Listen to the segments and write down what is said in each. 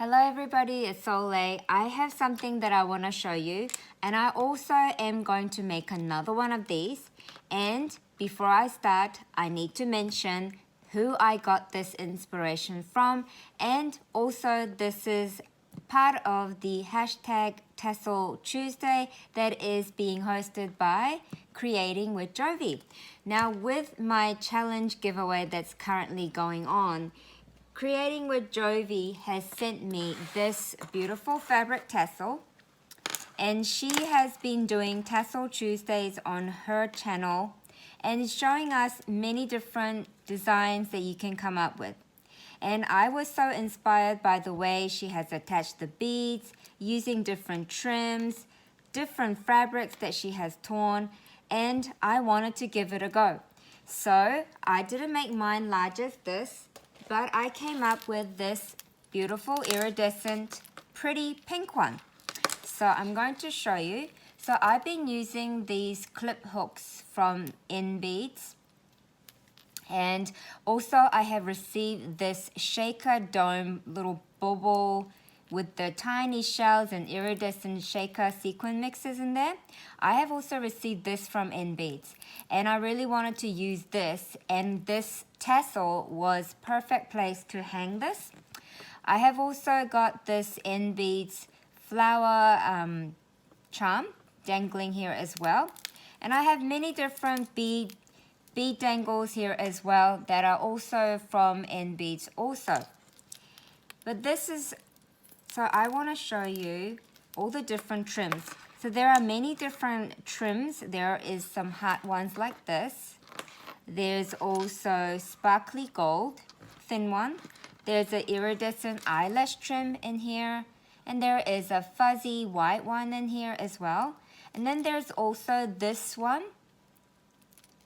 Hello everybody, it's Soleil. I have something that I want to show you, and I also am going to make another one of these. And before I start, I need to mention who I got this inspiration from, and also this is part of the hashtag Tassel Tuesday that is being hosted by Creating with Jovi. Now with my challenge giveaway that's currently going on, Creating with Jovi has sent me this beautiful fabric tassel, and she has been doing Tassel Tuesdays on her channel and showing us many different designs that you can come up with. And I was so inspired by the way she has attached the beads, using different trims, different fabrics that she has torn, and I wanted to give it a go. So I didn't make mine large as this, but I came up with this beautiful iridescent pretty pink one. So I'm going to show you. So I've been using these clip hooks from Beads, and also I have received this shaker dome little bubble with the tiny shells and iridescent shaker sequin mixes in there. I have also received this from Beads, and I really wanted to use this, and this tassel was perfect place to hang this. I have also got this Beads flower charm dangling here as well, and I have many different bead dangles here as well that are also from Beads also. But this is, so I want to show you all the different trims. So there are many different trims. There is some hot ones like this. There's also sparkly gold, thin one. There's an iridescent eyelash trim in here. And there is a fuzzy white one in here as well. And then there's also this one,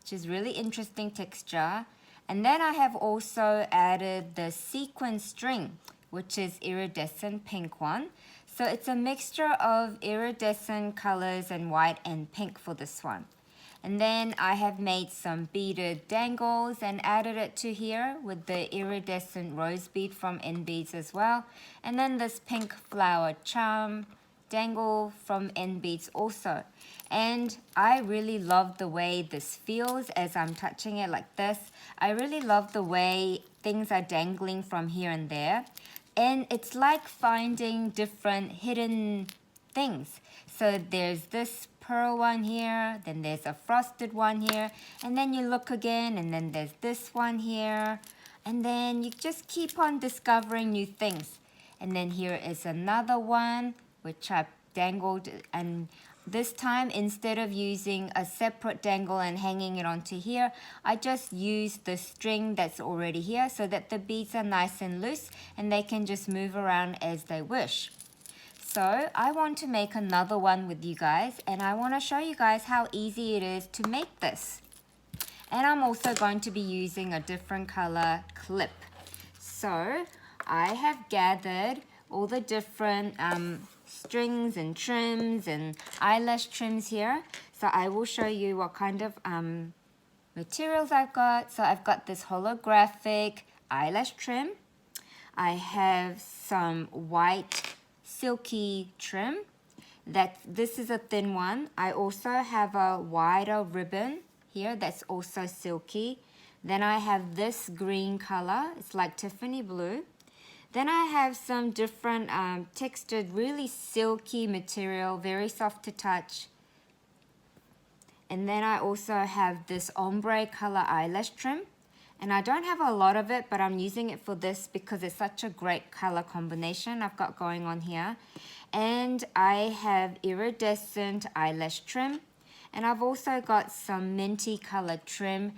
which is really interesting texture. And then I have also added the sequin string, which is iridescent pink one. So it's a mixture of iridescent colors and white and pink for this one. And then I have made some beaded dangles and added it to here with the iridescent rose bead from Beads as well. And then this pink flower charm dangle from Beads also. And I really love the way this feels as I'm touching it like this. I really love the way things are dangling from here and there. And it's like finding different hidden things. So there's this pearl one here, then there's a frosted one here, and then you look again, and then there's this one here, and then you just keep on discovering new things. And then here is another one which I've dangled, and this time instead of using a separate dangle and hanging it onto here, I just used the string that's already here so that the beads are nice and loose and they can just move around as they wish. So I want to make another one with you guys, and I want to show you guys how easy it is to make this. And I'm also going to be using a different color clip. So I have gathered all the different strings and trims and eyelash trims here. So I will show you what kind of materials I've got. So I've got this holographic eyelash trim. I have some white silky trim. This is a thin one. I also have a wider ribbon here that's also silky. Then I have this green color. It's like Tiffany blue. Then I have some different textured, really silky material, very soft to touch. And then I also have this ombre color eyelash trim. And I don't have a lot of it, but I'm using it for this because it's such a great color combination I've got going on here. And I have iridescent eyelash trim. And I've also got some minty color trim.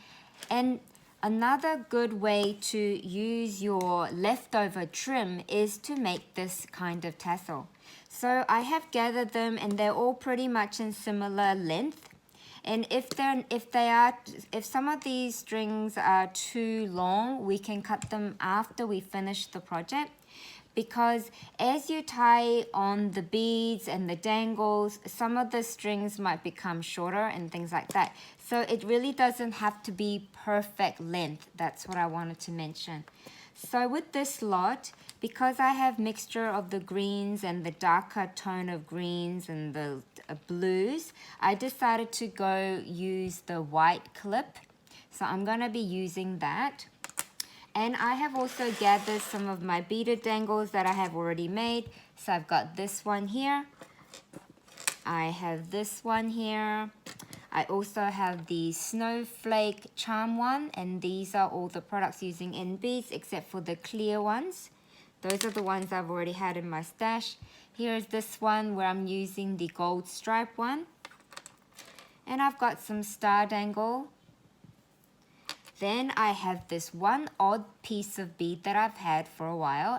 And another good way to use your leftover trim is to make this kind of tassel. So I have gathered them, and they're all pretty much in similar length. And if some of these strings are too long, we can cut them after we finish the project. Because as you tie on the beads and the dangles, some of the strings might become shorter and things like that. So it really doesn't have to be perfect length. That's what I wanted to mention. So with this lot, because I have mixture of the greens and the darker tone of greens and the blues, I decided to go use the white clip. So I'm going to be using that. And I have also gathered some of my beaded dangles that I have already made. So I've got this one here. I have this one here. I also have the Snowflake charm one, and these are all the products using in beads except for the clear ones. Those are the ones I've already had in my stash. Here's this one where I'm using the gold stripe one. And I've got some star dangle. Then I have this one odd piece of bead that I've had for a while,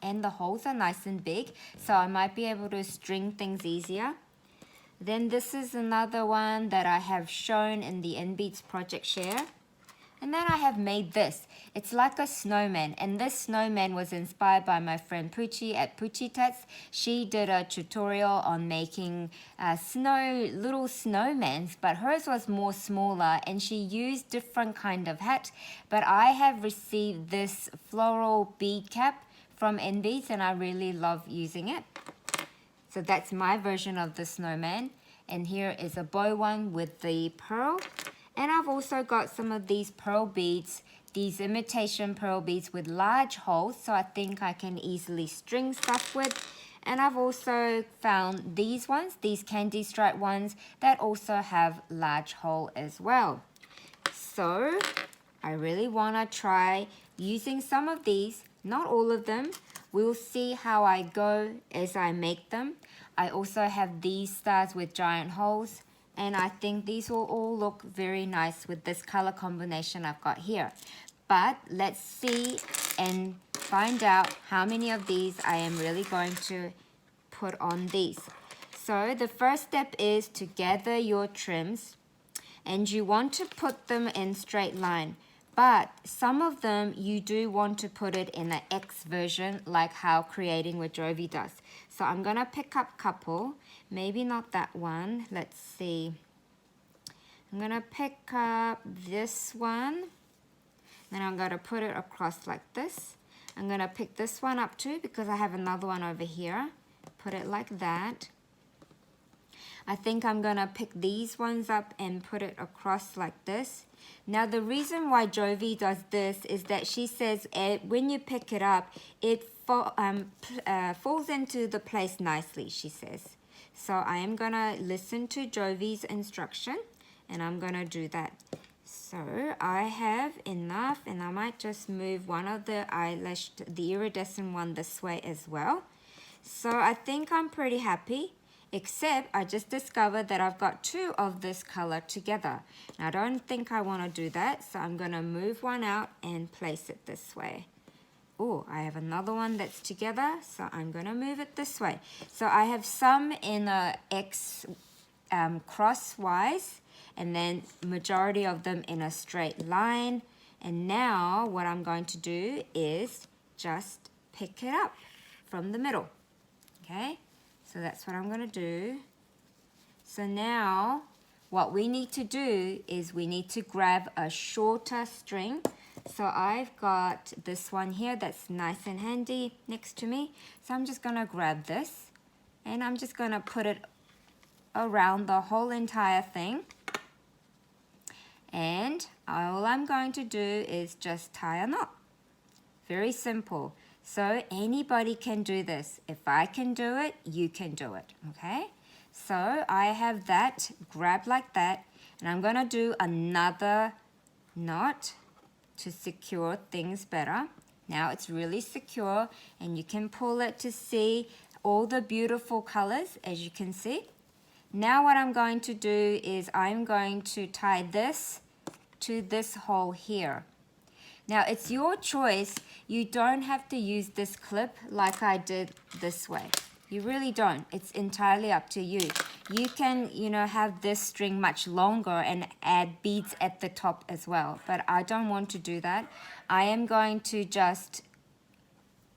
and the holes are nice and big, so I might be able to string things easier. Then this is another one that I have shown in the InBeats project share. And then I have made this. It's like a snowman, and this snowman was inspired by my friend Poochie at Poochie Tats. She did a tutorial on making little snowmans, but hers was more smaller, and she used different kind of hat. But I have received this floral bead cap from InBeats, and I really love using it. So that's my version of the snowman. And here is a bow one with the pearl. And I've also got some of these pearl beads, these imitation pearl beads with large holes, so I think I can easily string stuff with. And I've also found these ones, these candy stripe ones, that also have large hole as well. So I really want to try using some of these, not all of them. We'll see how I go as I make them. I also have these stars with giant holes, and I think these will all look very nice with this color combination I've got here. But let's see and find out how many of these I am really going to put on these. So the first step is to gather your trims, and you want to put them in straight line. But some of them you do want to put it in an X version, like how Creating with Jovi does. So I'm going to pick up a couple, maybe not that one. Let's see. I'm going to pick up this one. Then I'm going to put it across like this. I'm going to pick this one up too because I have another one over here. Put it like that. I think I'm going to pick these ones up and put it across like this. Now the reason why Jovi does this is that she says when you pick it up, it falls into the place nicely, she says. So I am going to listen to Jovi's instruction, and I'm going to do that. So I have enough, and I might just move one of the eyelash, the iridescent one, this way as well. So I think I'm pretty happy. Except I just discovered that I've got two of this color together. Now I don't think I want to do that, so I'm going to move one out and place it this way. Oh, I have another one that's together, so I'm going to move it this way. So I have some in a X crosswise, and then majority of them in a straight line. And now what I'm going to do is just pick it up from the middle. Okay? So that's what I'm going to do. So now what we need to do is we need to grab a shorter string. So I've got this one here that's nice and handy next to me. So I'm just going to grab this, and I'm just going to put it around the whole entire thing. And all I'm going to do is just tie a knot. Very simple. So anybody can do this. If I can do it, you can do it, okay? So I have that, grab like that, and I'm going to do another knot to secure things better. Now it's really secure, and you can pull it to see all the beautiful colors, as you can see. Now what I'm going to do is I'm going to tie this to this hole here. Now it's your choice. You don't have to use this clip like I did this way. You really don't. It's entirely up to you. You can, have this string much longer and add beads at the top as well. But I don't want to do that. I am going to just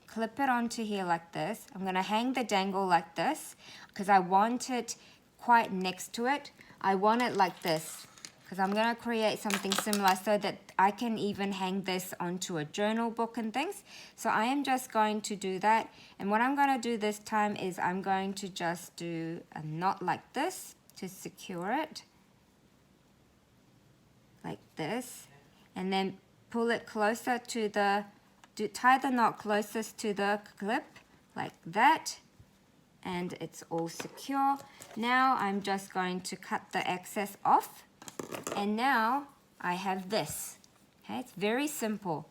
clip it onto here like this. I'm going to hang the dangle like this because I want it quite next to it. I want it like this. because I'm going to create something similar so that I can even hang this onto a journal book and things. So I am just going to do that. And what I'm going to do this time is I'm going to just do a knot like this to secure it. Like this. And then pull it closer to the, tie the knot closest to the clip like that. And it's all secure. Now I'm just going to cut the excess off. And now I have this. Okay, it's very simple.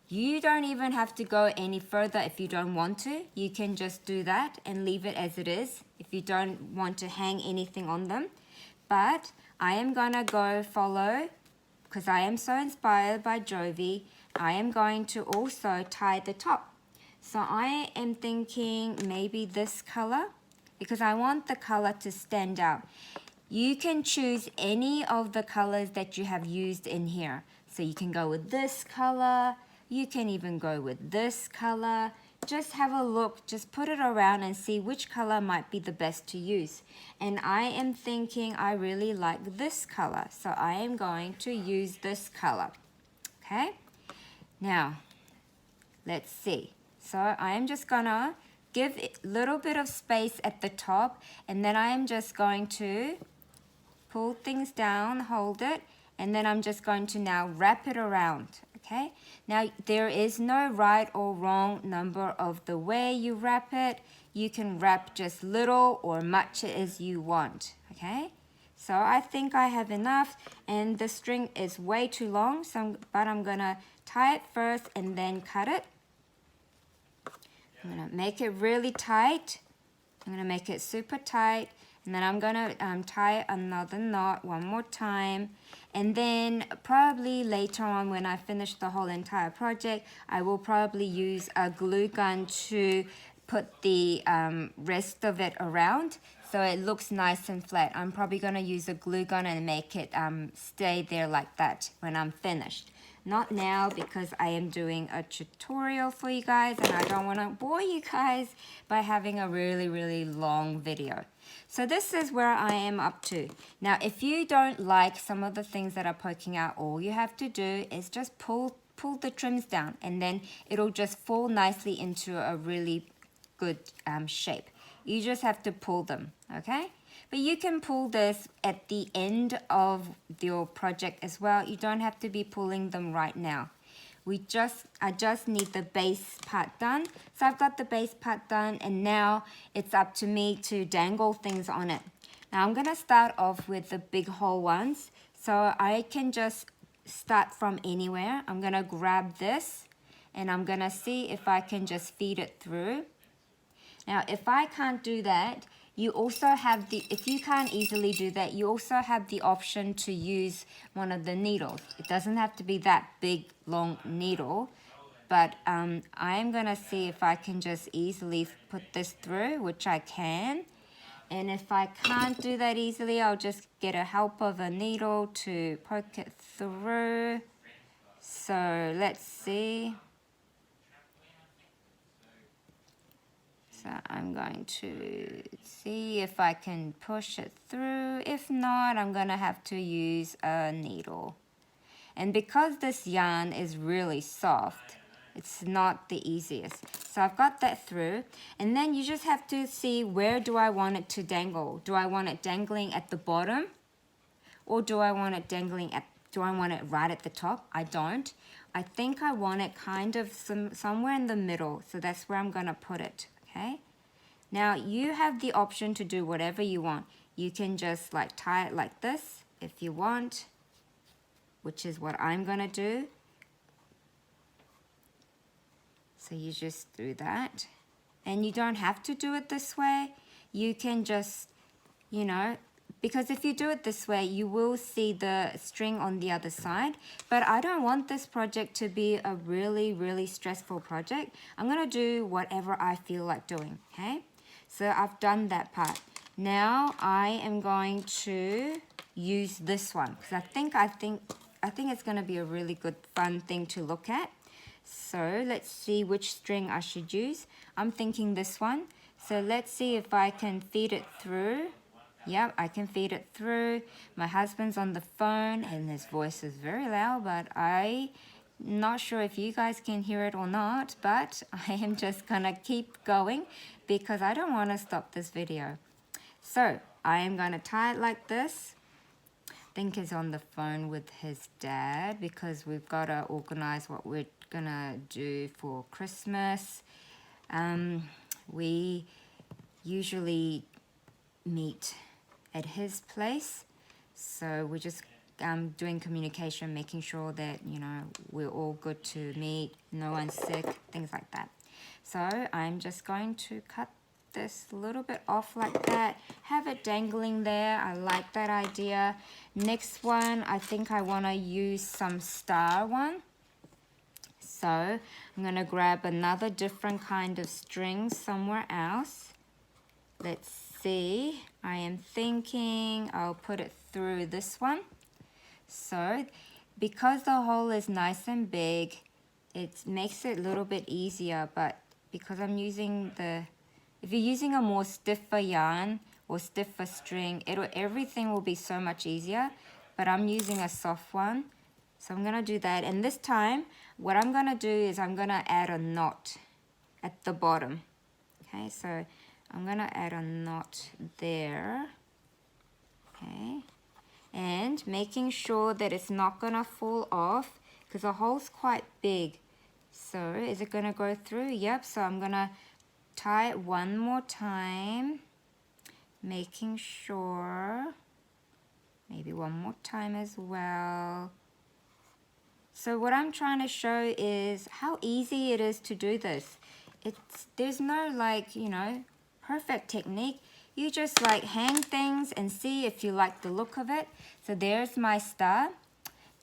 You don't even have to go any further if you don't want to. You can just do that and leave it as it is if you don't want to hang anything on them. But I am gonna go follow, because I am so inspired by Jovi, I am going to also tie the top. So I am thinking maybe this color, because I want the color to stand out. You can choose any of the colors that you have used in here. So you can go with this color, you can even go with this color. Just have a look, just put it around and see which color might be the best to use. And I am thinking I really like this color, so I am going to use this color. Okay, now let's see. So I am just gonna give a little bit of space at the top, and then I am just going to pull things down, hold it, and then I'm just going to now wrap it around. Okay, now there is no right or wrong number of the way you wrap it. You can wrap just little or much as you want. Okay, so I think I have enough, and the string is way too long, but I'm gonna tie it first and then cut it. I'm gonna make it really tight. I'm gonna make it super tight, and then I'm gonna tie another knot one more time. And then probably later on when I finish the whole entire project, I will probably use a glue gun to put the rest of it around so it looks nice and flat. I'm probably gonna use a glue gun and make it stay there like that when I'm finished. Not now, because I am doing a tutorial for you guys and I don't want to bore you guys by having a really long video. So this is where I am up to. Now, if you don't like some of the things that are poking out, all you have to do is just pull the trims down, and then it'll just fall nicely into a really good shape. You just have to pull them, okay? But you can pull this at the end of your project as well. You don't have to be pulling them right now. I just need the base part done. So I've got the base part done, and now it's up to me to dangle things on it. Now I'm gonna start off with the big hole ones. So I can just start from anywhere. I'm gonna grab this and I'm gonna see if I can just feed it through. Now if I can't do that, you also have if you can't easily do that, you also have the option to use one of the needles. It doesn't have to be that big, long needle, but I am gonna see if I can just easily put this through, which I can. And if I can't do that easily, I'll just get a help of a needle to poke it through. So let's see. So I'm going to see if I can push it through. If not, I'm gonna have to use a needle. And because this yarn is really soft, it's not the easiest. So I've got that through, and then you just have to see, where do I want it to dangle? Do I want it dangling at the bottom? Or do I want it dangling do I want it right at the top? I don't. I think I want it kind of somewhere in the middle, so that's where I'm gonna put it. Okay, now you have the option to do whatever you want. You can just like tie it like this if you want, which is what I'm gonna do. So you just do that, and you don't have to do it this way. You can just, you know, because if you do it this way, you will see the string on the other side. But I don't want this project to be a really stressful project. I'm gonna do whatever I feel like doing, okay? So I've done that part. Now I am going to use this one, because I think it's gonna be a really good fun thing to look at. So let's see which string I should use. I'm thinking this one. So let's see if I can feed it through. Yep, I can feed it through. My husband's on the phone and his voice is very loud, but I'm not sure if you guys can hear it or not, but I am just gonna keep going because I don't want to stop this video. So I am gonna tie it like this. I think he's on the phone with his dad because we've got to organize what we're gonna do for Christmas. We usually meet at his place, so we're just doing communication, making sure that, you know, we're all good to meet, no one's sick, things like that. So I'm just going to cut this a little bit off like that, have it dangling there. I like that idea. Next one, I think I want to use some star one. So I'm going to grab another different kind of string somewhere else. Let's see, I am thinking I'll put it through this one. So because the hole is nice and big, it makes it a little bit easier, but because I'm using if you're using a more stiffer yarn or stiffer string, everything will be so much easier, but I'm using a soft one. So I'm gonna do that, and this time what I'm gonna do is I'm gonna add a knot at the bottom. Okay, so I'm gonna add a knot there, okay, and making sure that it's not gonna fall off because the hole's quite big. So is it gonna go through? Yep, so I'm gonna tie it one more time, making sure, maybe one more time as well. So what I'm trying to show is how easy it is to do this. There's no, like, you know, perfect technique. You just like hang things and see if you like the look of it. So there's my star,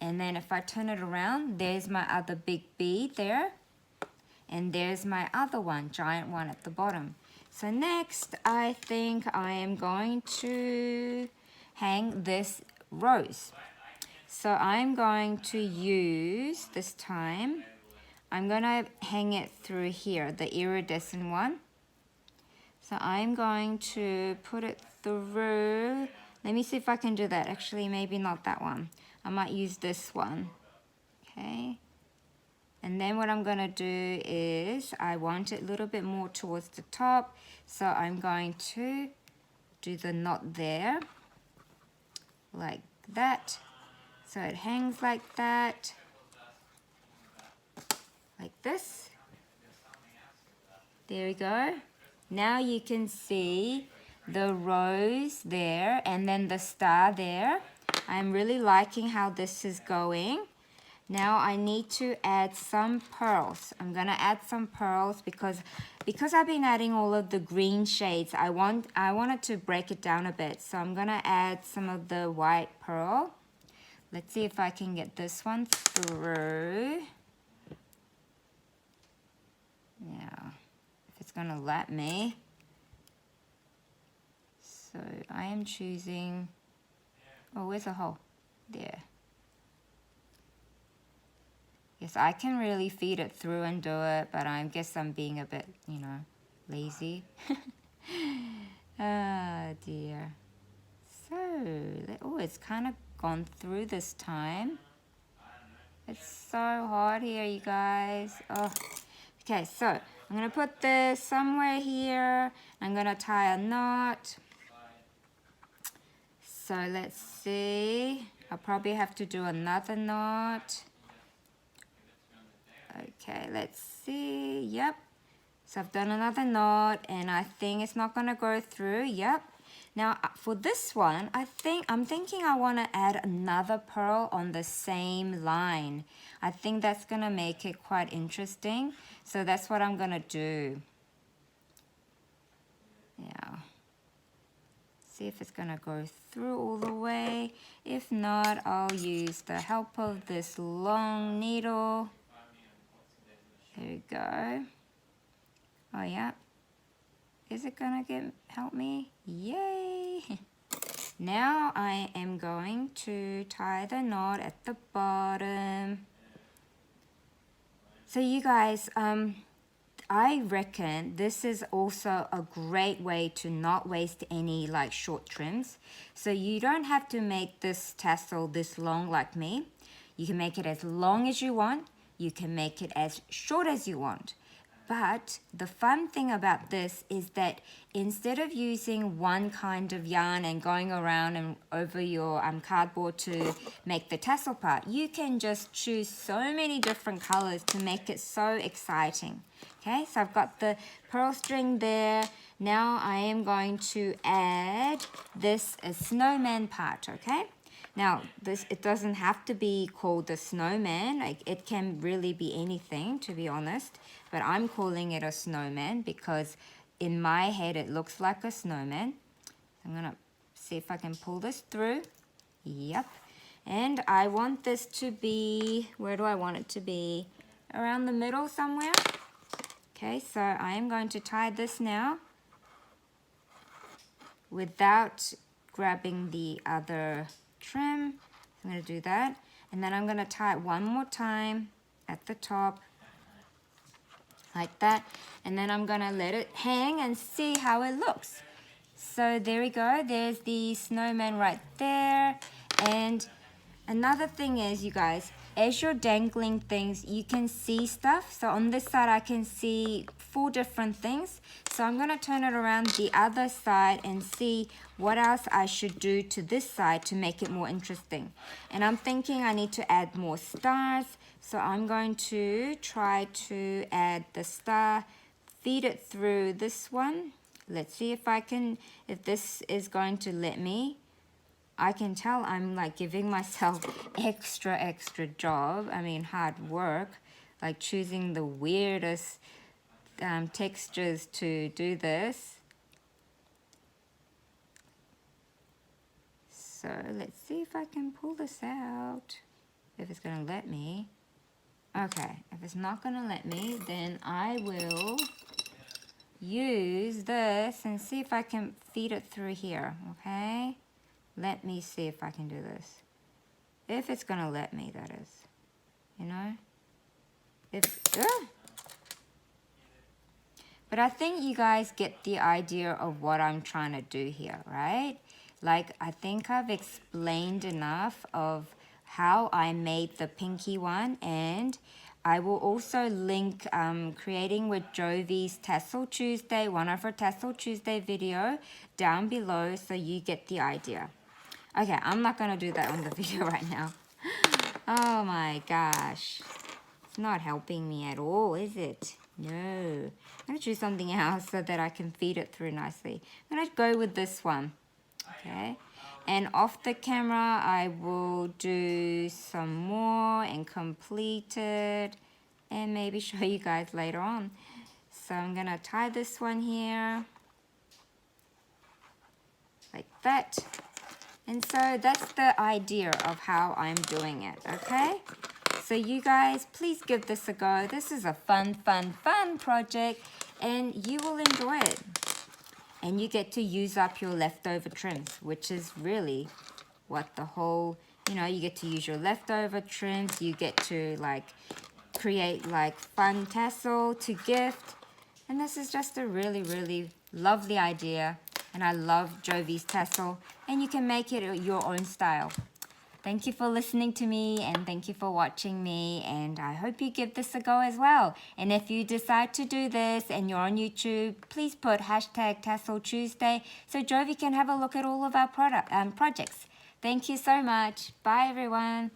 and then if I turn it around, there's my other big bead there, and there's my other one, giant one at the bottom. So next I think I am going to hang this rose. So I'm going to use, this time I'm gonna hang it through here, the iridescent one. So I'm going to put it through. Let me see if I can do that. Actually, maybe not that one. I might use this one. Okay. And then what I'm gonna do is I want it a little bit more towards the top. So I'm going to do the knot there, like that. So it hangs like that, like this. There we go. Now you can see the rose there and then the star there. I'm really liking how this is going. Now I need to add some pearls. I'm gonna add some pearls because I've been adding all of the green shades. I wanted to break it down a bit. So I'm gonna add some of the white pearl. Let's see if I can get this one through. Yeah, if it's gonna let me. So I am choosing, oh, where's the hole? There. Yes, I can really feed it through and do it, but I guess I'm being a bit, you know, lazy. Ah, dear. So, oh, it's kind of gone through this time. It's so hot here, you guys. Oh. Okay, so I'm gonna put this somewhere here. I'm gonna tie a knot. So let's see. I'll probably have to do another knot. Okay, let's see. Yep. So I've done another knot and I think it's not gonna go through. Yep. Now for this one, I'm thinking I want to add another pearl on the same line. I think that's gonna make it quite interesting. So that's what I'm gonna do. Yeah. See if it's gonna go through all the way. If not, I'll use the help of this long needle. There we go. Oh yeah. Is it gonna help me? Yay! Now I am going to tie the knot at the bottom. So you guys, I reckon this is also a great way to not waste any like short trims. So you don't have to make this tassel this long like me. You can make it as long as you want. You can make it as short as you want. But the fun thing about this is that instead of using one kind of yarn and going around and over your cardboard to make the tassel part, you can just choose so many different colors to make it so exciting. Okay, so I've got the pearl string there. Now I am going to add this snowman part, okay? Now, it doesn't have to be called the snowman. Like, it can really be anything, to be honest. But I'm calling it a snowman because in my head it looks like a snowman. I'm going to see if I can pull this through. Yep. And I want this to be, where do I want it to be? Around the middle somewhere. Okay, so I am going to tie this now without grabbing the other trim. I'm going to do that, and then I'm going to tie it one more time at the top like that, and then I'm going to let it hang and see how it looks. So there we go, there's the snowman right there. And another thing is, you guys, as you're dangling things, you can see stuff. So on this side I can see 4 different things. So I'm going to turn it around the other side and see what else I should do to this side to make it more interesting. And I'm thinking I need to add more stars. So I'm going to try to add the star, feed it through this one. Let's see if this is going to let me. I can tell I'm like giving myself extra job. I mean, hard work, like choosing the weirdest textures to do this. So let's see if I can pull this out, if it's gonna let me. Okay, if it's not gonna let me, then I will use this and see if I can feed it through here, okay? Let me see if I can do this. If it's gonna let me, that is. You know? But I think you guys get the idea of what I'm trying to do here, right? Like, I think I've explained enough of how I made the pinky one, and I will also link creating with Jovi's Tassel Tuesday, one of her Tassel Tuesday video down below so you get the idea. Okay, I'm not going to do that on the video right now. Oh my gosh. It's not helping me at all, is it? No. I'm going to choose something else so that I can feed it through nicely. I'm going to go with this one. Okay. And off the camera, I will do some more and complete it. And maybe show you guys later on. So I'm going to tie this one here. Like that. And so that's the idea of how I'm doing it, okay? So you guys, please give this a go. This is a fun project, and you will enjoy it. And you get to use up your leftover trims, which is really what the whole, you know, you get to use your leftover trims. You get to, like, create, like, fun tassel to gift. And this is just a really lovely idea. And I love Jovi's tassel, and you can make it your own style. Thank you for listening to me, and thank you for watching me, and I hope you give this a go as well. And if you decide to do this and you're on YouTube, please put hashtag Tassel Tuesday so Jovi can have a look at all of our projects. Thank you so much. Bye everyone.